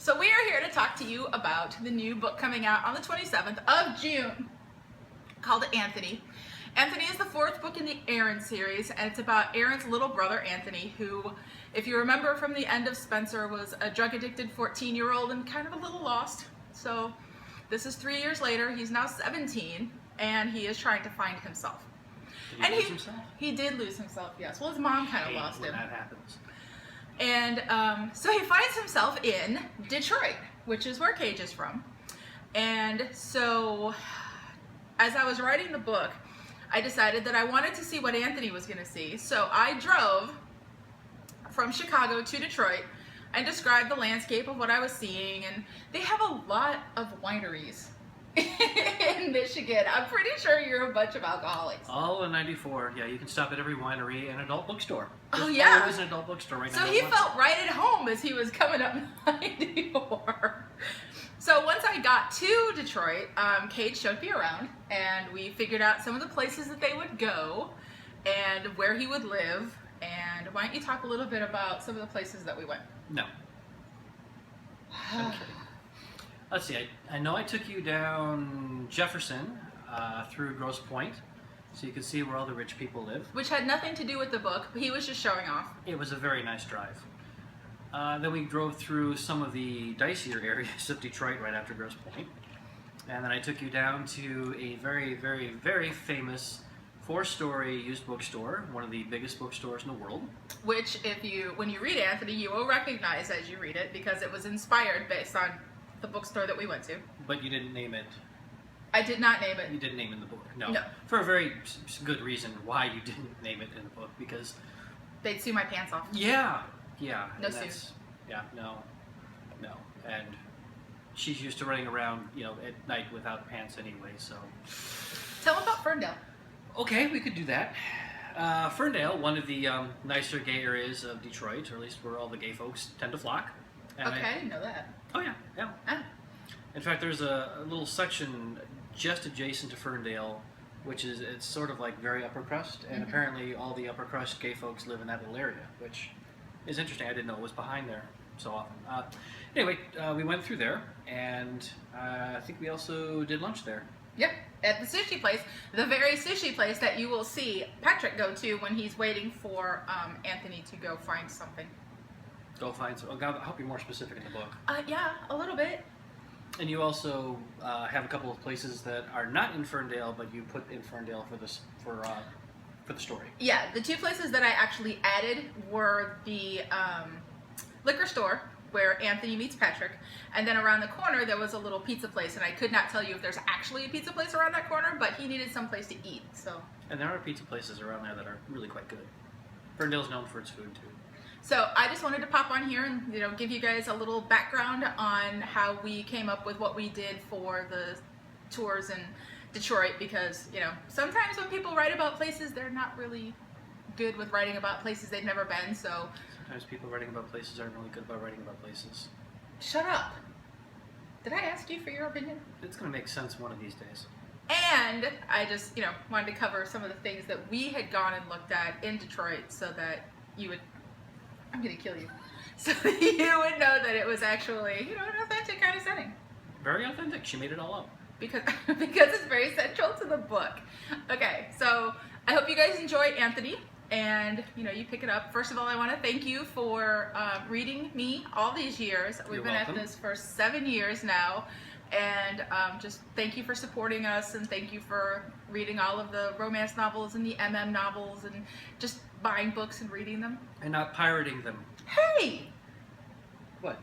So we are here to talk to you about the new book coming out on the 27th of June called Anthony. Anthony is the fourth book in the Aaron series, and it's about Aaron's little brother Anthony, who, if you remember from the end of Spencer, was a drug-addicted 14-year-old and kind of a little lost. So this is 3 years later. He's now 17, and he is trying to find himself. Did he lose himself? He did lose himself, yes. Well, his mom kind of lost him. That happens. And so he finds himself in Detroit, which is where Kage is from. And so as I was writing the book, I decided that I wanted to see what Anthony was going to see. So I drove from Chicago to Detroit and described the landscape of what I was seeing. And they have a lot of wineries in Michigan. I'm pretty sure you're a bunch of alcoholics. All in 94. Yeah, you can stop at every winery and adult bookstore. Oh, yeah. Always an adult bookstore right now. So he felt right at home as he was coming up 94. So once I got to Detroit, Kage showed me around, and we figured out some of the places that they would go and where he would live. And why don't you talk a little bit about some of the places that we went? No. I'm kidding. Let's see, I know I took you down Jefferson through Grosse Pointe, so you can see where all the rich people live. Which had nothing to do with the book. He was just showing off. It was a very nice drive. Then we drove through some of the dicier areas of Detroit right after Grosse Pointe. And then I took you down to a very, very, very famous four-story used bookstore, one of the biggest bookstores in the world. Which, when you read Anthony, you will recognize as you read it, because it was inspired based on the bookstore that we went to. But you didn't name it. I did not name it. You didn't name it in the book. No. No. For a very good reason why you didn't name it in the book, because they'd sue my pants off. Yeah. No sue. Yeah, no. And she's used to running around, at night without pants anyway, so. Tell them about Ferndale. Okay, we could do that. Ferndale, one of the nicer gay areas of Detroit, or at least where all the gay folks tend to flock. And okay, I didn't know that. Oh yeah. Ah. In fact, there's a little section just adjacent to Ferndale, which it's sort of like very upper crust, and apparently all the upper crust gay folks live in that little area, which is interesting. I didn't know it was behind there so often. Anyway, we went through there, and I think we also did lunch there. Yep, at the sushi place, the very sushi place that you will see Patrick go to when he's waiting for Anthony to go find something. Go find some. I'll help you more specific in the book. Yeah, a little bit. And you also have a couple of places that are not in Ferndale, but you put in Ferndale for the story. Yeah, the two places that I actually added were the liquor store where Anthony meets Patrick, and then around the corner there was a little pizza place, and I could not tell you if there's actually a pizza place around that corner, but he needed some place to eat. So. And there are pizza places around there that are really quite good. Ferndale's known for its food too. So I just wanted to pop on here and give you guys a little background on how we came up with what we did for the tours in Detroit, because sometimes when people write about places, they're not really good with writing about places they've never been. So sometimes people writing about places aren't really good about writing about places. Shut up. Did I ask you for your opinion? It's going to make sense one of these days. And I just wanted to cover some of the things that we had gone and looked at in Detroit, so that you would. I'm going to kill you. So you would know that it was actually, an authentic kind of setting. Very authentic. She made it all up. Because it's very central to the book. Okay, so I hope you guys enjoy Anthony, and, you pick it up. First of all, I want to thank you for reading me all these years. We've been at this for 7 years now, and just thank you for supporting us, and thank you for reading all of the romance novels and the MM novels, and just buying books and reading them. And not pirating them. Hey! What?